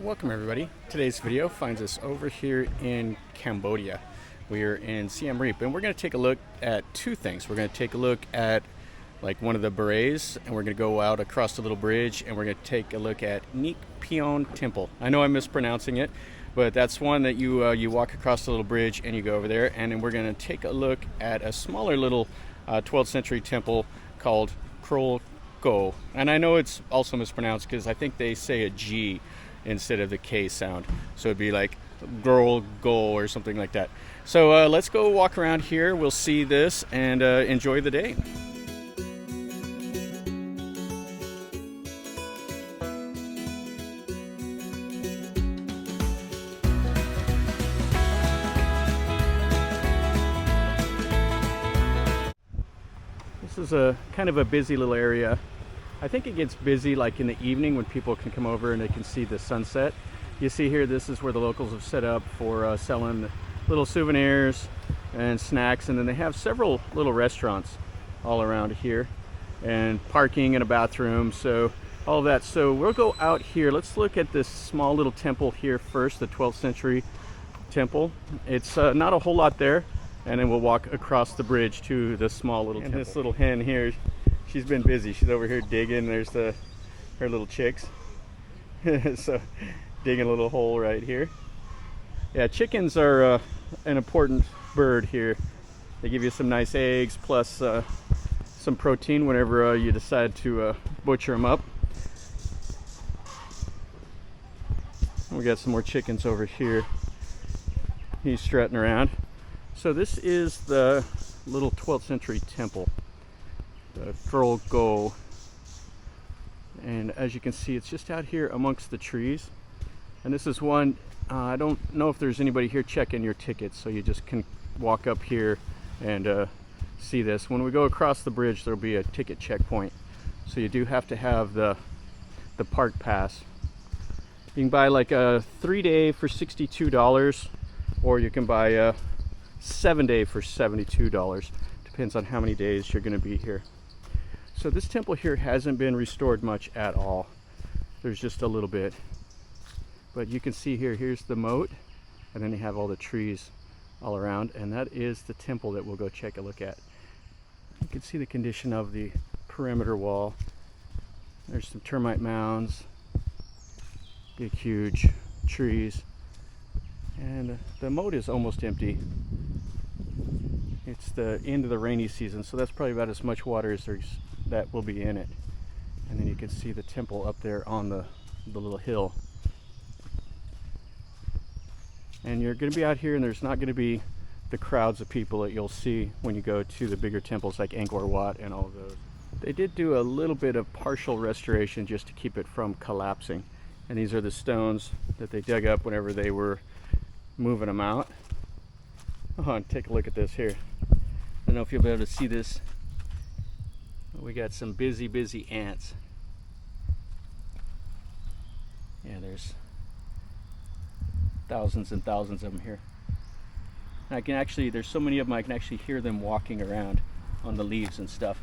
Welcome everybody. Today's video finds us over here in Cambodia. We are in Siem Reap and we're going to take a look at two things. We're going to take a look at like one of the berets and we're going to go out across the little bridge and we're going to take a look at Neak Pean temple. I know I'm mispronouncing it, but that's one that you walk across the little bridge and you go over there, and then we're going to take a look at a smaller little 12th century temple called Krol. And I know it's also mispronounced because I think they say a G instead of the K sound. So it'd be like girl, go, or something like that. So let's go walk around here. We'll see this and enjoy the day. This is a kind of a busy little area. I think it gets busy like in the evening when people can come over and they can see the sunset. You see here, this is where the locals have set up for selling little souvenirs and snacks, and then they have several little restaurants all around here and parking and a bathroom, so all of that. So we'll go out here. Let's look at this small little temple here first, the 12th century temple. It's not a whole lot there, and then we'll walk across the bridge to the small little temple. This little hen here, she's been busy. She's over here digging. There's her little chicks. So digging a little hole right here. Yeah, chickens are an important bird here. They give you some nice eggs plus some protein whenever you decide to butcher them up. We got some more chickens over here. He's strutting around. So this is the little 12th century temple, the Krol. And as you can see, it's just out here amongst the trees. And this is one, I don't know if there's anybody here checking your tickets, so you just can walk up here and see this. When we go across the bridge, there'll be a ticket checkpoint. So you do have to have the park pass. You can buy like a 3-day for $62, or you can buy a 7-day for $72. Depends on how many days you're going to be here. So this temple here hasn't been restored much at all. There's just a little bit. But you can see here, here's the moat, and then you have all the trees all around, and that is the temple that we'll go check a look at. You can see the condition of the perimeter wall. There's some termite mounds, big huge trees, and the moat is almost empty. It's the end of the rainy season, so that's probably about as much water as that will be in it. And then you can see the temple up there on the little hill. And you're going to be out here, and there's not going to be the crowds of people that you'll see when you go to the bigger temples like Angkor and all of those. They did do a little bit of partial restoration just to keep it from collapsing. And these are the stones that they dug up whenever they were moving them out. Oh, and take a look at this here. I don't know if you'll be able to see this. We got some busy ants. Yeah, there's thousands and thousands of them here. And I can actually, there's so many of them, I can actually hear them walking around on the leaves and stuff.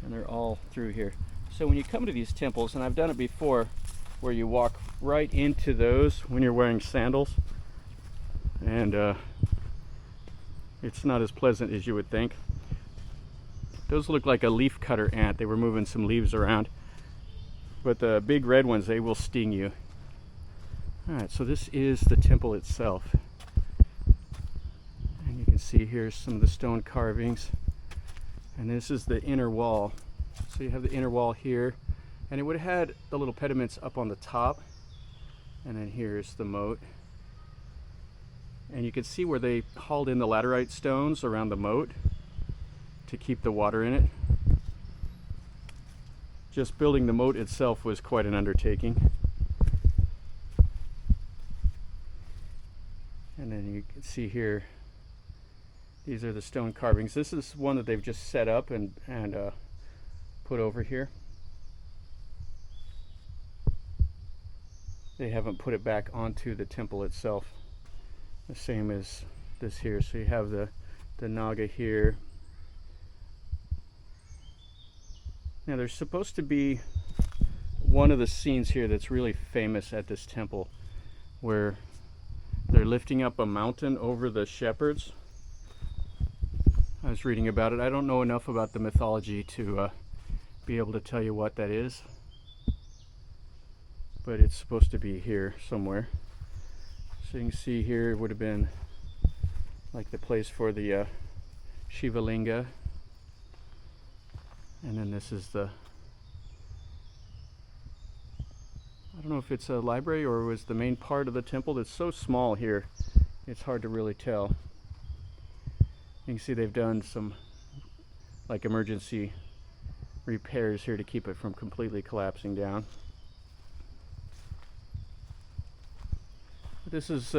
And they're all through here. So when you come to these temples, and I've done it before, where you walk right into those when you're wearing sandals, and it's not as pleasant as you would think. Those look like a leaf cutter ant. They were moving some leaves around. But the big red ones, they will sting you. Alright, so this is the temple itself. And you can see here some of the stone carvings. And this is the inner wall. So you have the inner wall here. And it would have had the little pediments up on the top. And then here's the moat. And you can see where they hauled in the laterite stones around the moat to keep the water in it. Just building the moat itself was quite an undertaking. And then you can see here, these are the stone carvings. This is one that they've just set up and put over here. They haven't put it back onto the temple itself, the same as this here. So you have the Naga here. Now there's supposed to be one of the scenes here that's really famous at this temple, where they're lifting up a mountain over the shepherds. I was reading about it. I don't know enough about the mythology to be able to tell you what that is, but it's supposed to be here somewhere. So you can see here it would have been like the place for the Shiva Linga, and then this is the, I don't know if it's a library or it was the main part of the temple. That's so small here, it's hard to really tell. You can see they've done some like emergency repairs here to keep it from completely collapsing down. This is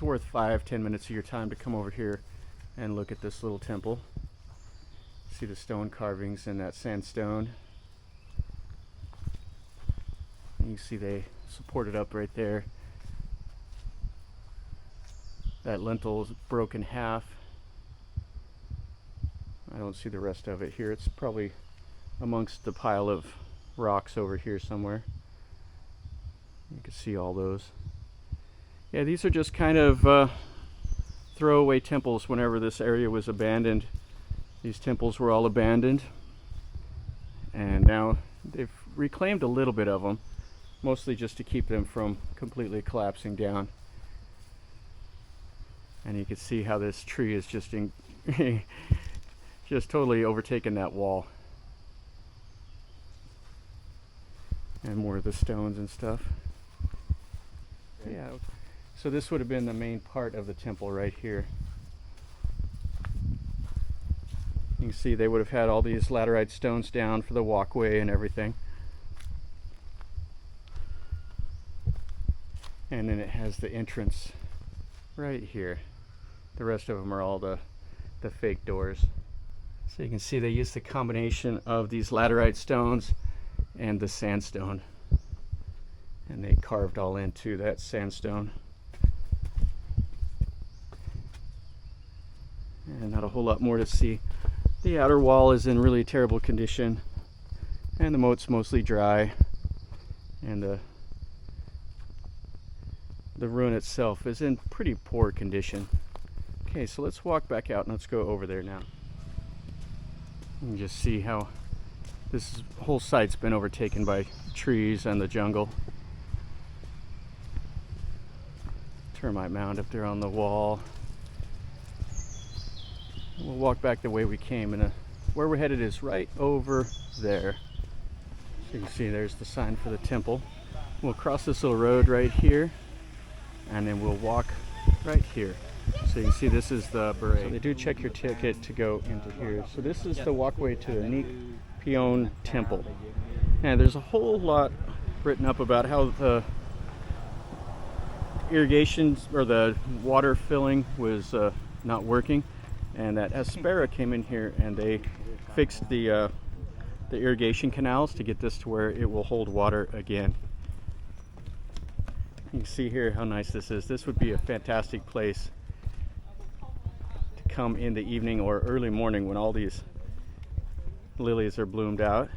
worth 5-10 minutes of your time to come over here and look at this little temple. See the stone carvings in that sandstone. You see they support it up right there. That lintel is broken half. I don't see the rest of it here. It's probably amongst the pile of rocks over here somewhere. You can see all those. Yeah, these are just kind of throwaway temples. Whenever this area was abandoned, these temples were all abandoned, and now they've reclaimed a little bit of them, mostly just to keep them from completely collapsing down. And you can see how this tree is just just totally overtaken that wall. And more of the stones and stuff. Yeah, so this would have been the main part of the temple right here. You can see they would have had all these laterite stones down for the walkway and everything. And then it has the entrance right here. The rest of them are all the fake doors. So you can see they used the combination of these laterite stones and the sandstone, and they carved all into that sandstone. And not a whole lot more to see. The outer wall is in really terrible condition, and the moat's mostly dry, and the ruin itself is in pretty poor condition. Okay, so let's walk back out and let's go over there now. You can just see how this whole site's been overtaken by trees and the jungle. Termite mound up there on the wall. We'll walk back the way we came, and where we're headed is right over there. So you can see there's the sign for the temple. We'll cross this little road right here, and then we'll walk right here. So you can see this is the Baray. So they do check your ticket to go into here. So this is the walkway to the Neak Pean temple. And there's a whole lot written up about how the irrigation or the water filling was not working, and that Aspera came in here and they fixed the irrigation canals to get this to where it will hold water again. You can see here how nice this is. This would be a fantastic place to come in the evening or early morning when all these lilies are bloomed out.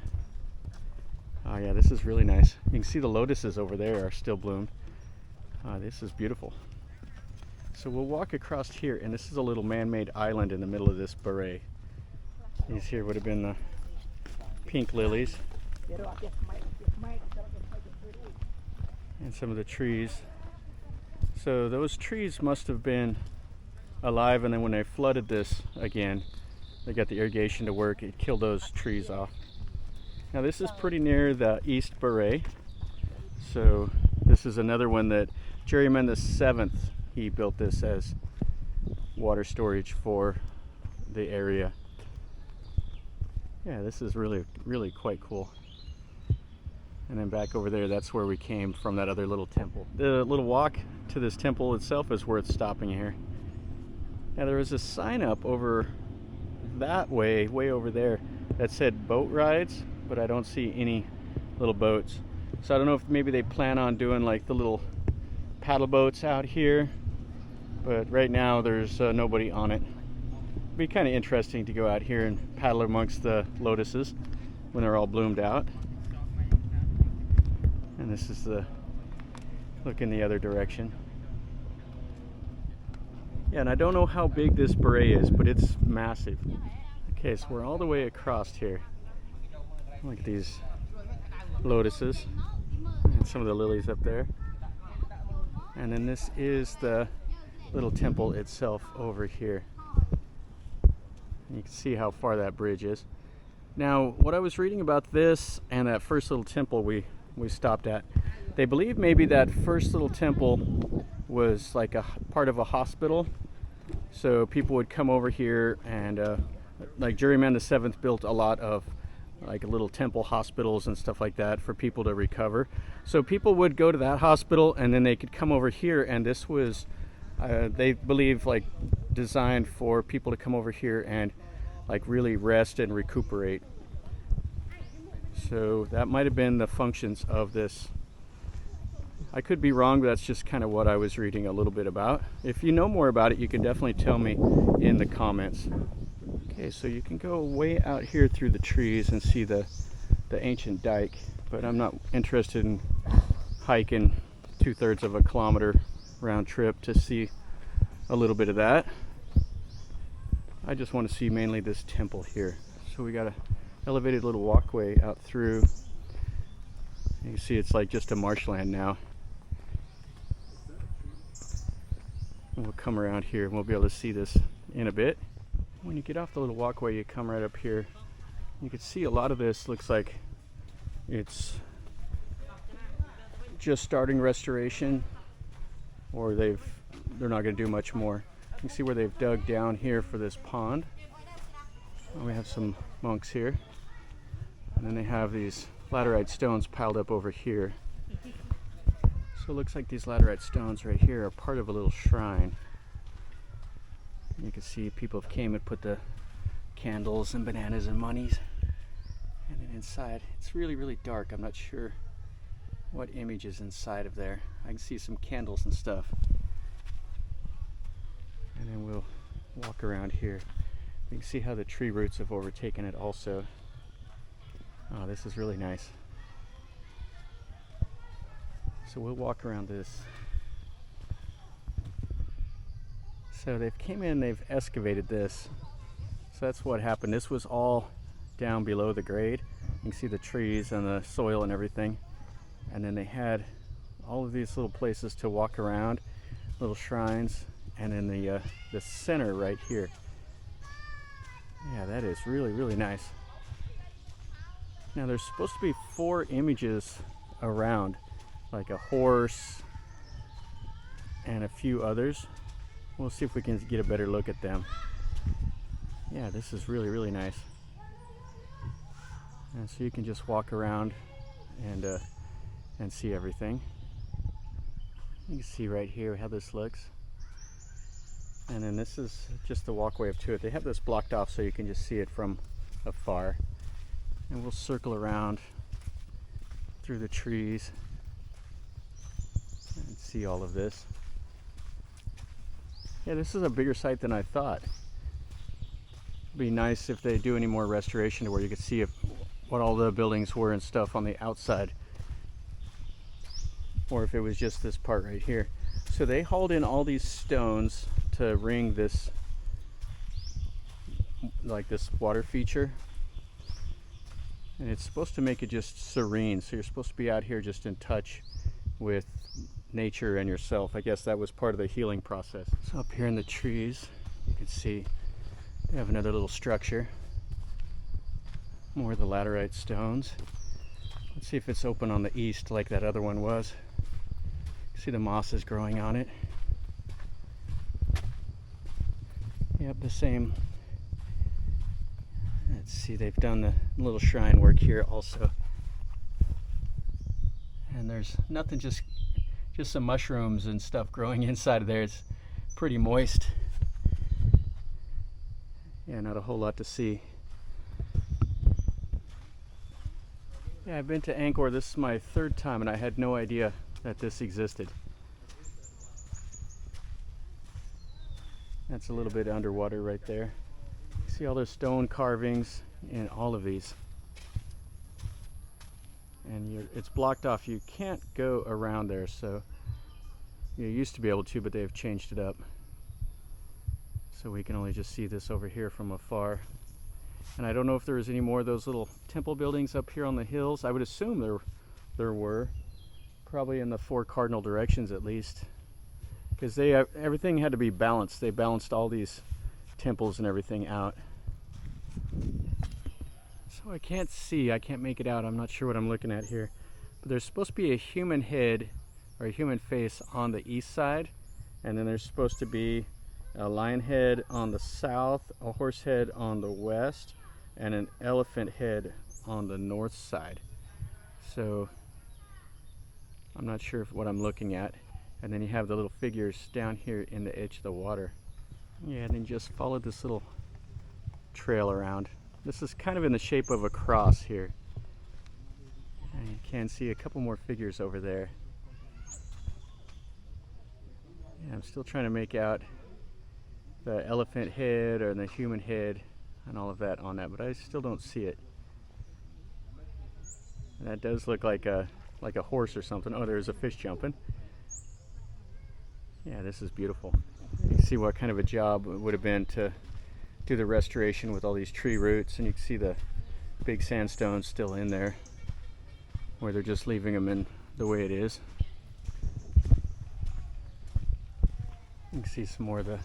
Oh yeah, this is really nice. You can see the lotuses over there are still bloomed. This is beautiful. So we'll walk across here, and this is a little man-made island in the middle of this Baray. These here would have been the pink lilies. And some of the trees. So those trees must have been alive, and then when they flooded this again, they got the irrigation to work. It killed those trees off. Now this is pretty near the East Baray. So this is another one that Jayavarman VII, he built this as water storage for the area. Yeah, this is really, really quite cool. And then back over there, that's where we came from, that other little temple. The little walk to this temple itself is worth stopping here. Now there was a sign up over that way over there, that said boat rides, but I don't see any little boats. So I don't know if maybe they plan on doing like the little paddle boats out here, but right now there's nobody on it. It'd be kind of interesting to go out here and paddle amongst the lotuses when they're all bloomed out. And this is the look in the other direction. Yeah, and I don't know how big this Baray is, but it's massive. Okay, so we're all the way across here. Look at these lotuses and some of the lilies up there. And then this is the little temple itself over here. You can see how far that bridge is. Now, what I was reading about this and that first little temple we stopped at, they believe maybe that first little temple was like a part of a hospital. So people would come over here and like Jayavarman VII built a lot of like little temple hospitals and stuff like that for people to recover. So people would go to that hospital and then they could come over here, and this was they believe like designed for people to come over here and like really rest and recuperate. So that might have been the functions of this. I could be wrong, but that's just kind of what I was reading a little bit about. If you know more about it, you can definitely tell me in the comments. Okay, so you can go way out here through the trees and see the ancient dike, but I'm not interested in hiking 2/3 of a kilometer round trip to see a little bit of that. I just want to see mainly this temple here. So we got a elevated little walkway out through. You can see it's like just a marshland now. And we'll come around here and we'll be able to see this in a bit. When you get off the little walkway, you come right up here. You can see a lot of this looks like it's just starting restoration, or they're not going to do much more. You can see where they've dug down here for this pond. And we have some monks here, and then they have these laterite stones piled up over here. So it looks like these laterite stones right here are part of a little shrine. You can see people have came and put the candles and bananas and monies. And then inside, it's really, really dark. I'm not sure what image is inside of there. I can see some candles and stuff. And then we'll walk around here. You can see how the tree roots have overtaken it also. Oh, this is really nice. So we'll walk around this. So they've came in, they've excavated this. So that's what happened. This was all down below the grade. You can see the trees and the soil and everything. And then they had all of these little places to walk around, little shrines, and then the center right here. Yeah, that is really, really nice. Now there's supposed to be 4 images around, like a horse and a few others. We'll see if we can get a better look at them. Yeah, this is really, really nice. And so you can just walk around and see everything. You can see right here how this looks. And then this is just the walkway up to it. They have this blocked off so you can just see it from afar. And we'll circle around through the trees and see all of this. Yeah, this is a bigger site than I thought. It'd be nice if they do any more restoration to where you could see what all the buildings were and stuff on the outside. Or if it was just this part right here. So they hauled in all these stones to ring this, like this water feature. And it's supposed to make it just serene. So you're supposed to be out here just in touch with nature and yourself. I guess that was part of the healing process. So up here in the trees, you can see they have another little structure. More of the laterite stones. Let's see if it's open on the east like that other one was. See the moss is growing on it. Yep, the same. Let's see, they've done the little shrine work here also. And there's nothing, just some mushrooms and stuff growing inside of there. It's pretty moist. Yeah, not a whole lot to see. Yeah, I've been to Angkor. This is my 3rd time and I had no idea that this existed. That's a little bit underwater right there. See all those stone carvings in all of these. and it's blocked off. You can't go around there, so you used to be able to, but they've changed it up. So we can only just see this over here from afar. And I don't know if there's any more of those little temple buildings up here on the hills. I would assume there were, probably in the 4 cardinal directions at least, because everything had to be balanced. They balanced all these temples and everything out. So I can't make it out. I'm not sure what I'm looking at here, but there's supposed to be a human head or a human face on the east side, and then there's supposed to be a lion head on the south, a horse head on the west, and an elephant head on the north side. So I'm not sure what I'm looking at. And then you have the little figures down here in the edge of the water. Yeah, and then just follow this little trail around. This is kind of in the shape of a cross here. And you can see a couple more figures over there. Yeah, I'm still trying to make out the elephant head or the human head and all of that on that, but I still don't see it. And that does look like a horse or something. Oh, there's a fish jumping. Yeah, this is beautiful. You can see what kind of a job it would have been to do the restoration with all these tree roots, and you can see the big sandstones still in there, where they're just leaving them in the way it is. You can see some more of the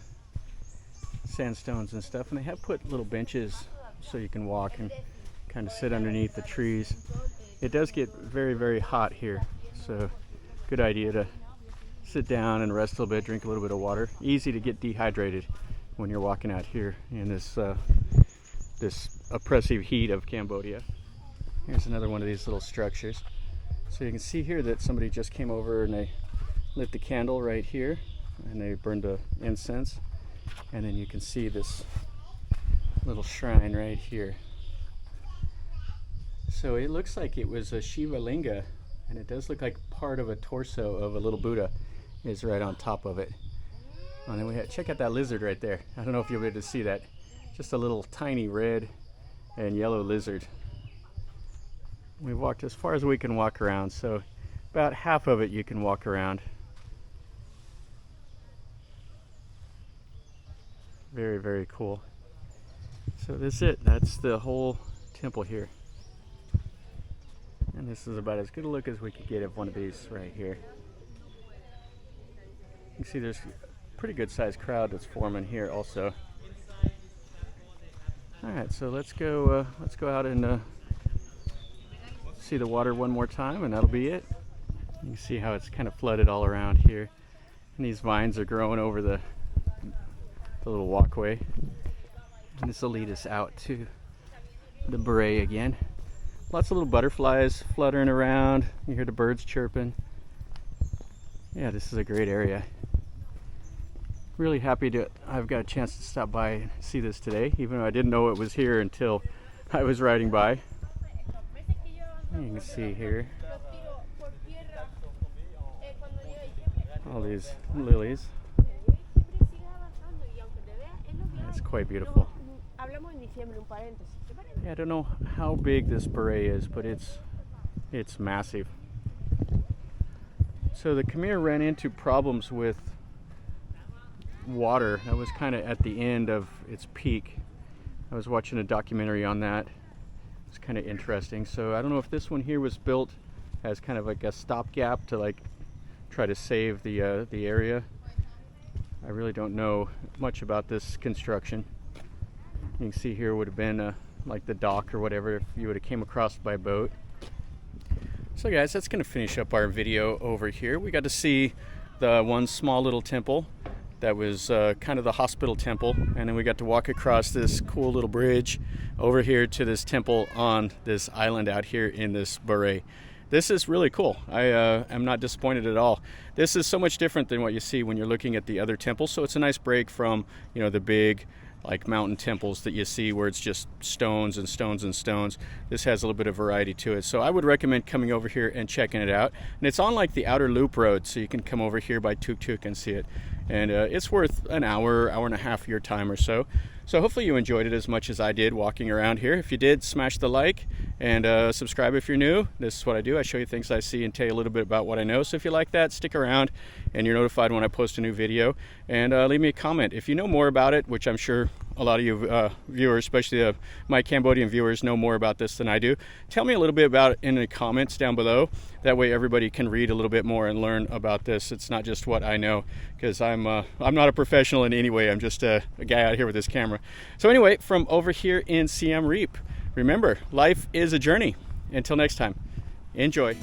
sandstones and stuff, and they have put little benches so you can walk and kind of sit underneath the trees. It does get very, very hot here, so good idea to sit down and rest a little bit, drink a little bit of water. Easy to get dehydrated when you're walking out here in this this oppressive heat of Cambodia. Here's another one of these little structures. So you can see here that somebody just came over and they lit the candle right here, and they burned the incense. And then you can see this little shrine right here. So it looks like it was a Shiva Linga, and it does look like part of a torso of a little Buddha is right on top of it. And then we have, check out that lizard right there. I don't know if you'll be able to see that. Just a little tiny red and yellow lizard. We've walked as far as we can walk around, so about half of it you can walk around. Very, very cool. So that's it. That's the whole temple here. And this is about as good a look as we could get of one of these right here. You can see there's a pretty good sized crowd that's forming here also. Alright, so let's go out and see the water one more time, and that'll be it. You can see how it's kind of flooded all around here. And these vines are growing over the little walkway. And this will lead us out to the Baray again. Lots of little butterflies fluttering around. You hear the birds chirping. Yeah, this is a great area. Really happy to I've got a chance to stop by and see this today, even though I didn't know it was here until I was riding by. You can see here all these lilies. It's quite beautiful. Yeah, I don't know how big this Baray is, but it's massive. So the Khmer ran into problems with water. That was kind of at the end of its peak. I was watching a documentary on that. It's kind of interesting. So I don't know if this one here was built as kind of like a stopgap to like try to save the area. I really don't know much about this construction. You can see here would have been like the dock or whatever if you would have came across by boat. So guys, that's going to finish up our video over here. We got to see the one small little temple that was kind of the hospital temple, and then we got to walk across this cool little bridge over here to this temple on this island out here in this Baray. This is really cool. I am not disappointed at all. This is so much different than what you see when you're looking at the other temples, so it's a nice break from, you know, the big like mountain temples that you see where it's just stones and stones and stones. This has a little bit of variety to it. So I would recommend coming over here and checking it out. And it's on like the outer loop road, so you can come over here by tuk-tuk and see it. And it's worth an hour, hour and a half of your time or so. So hopefully you enjoyed it as much as I did walking around here. If you did, smash the like and subscribe if you're new. This is what I do. I show you things I see and tell you a little bit about what I know. So if you like that, stick around and you're notified when I post a new video. And leave me a comment. If you know more about it, which I'm sure a lot of you viewers, especially my Cambodian viewers, know more about this than I do, tell me a little bit about it in the comments down below. That way everybody can read a little bit more and learn about this. It's not just what I know, because I'm not a professional in any way. I'm just a guy out here with this camera. So anyway, from over here in Siem Reap, remember, life is a journey. Until next time, enjoy.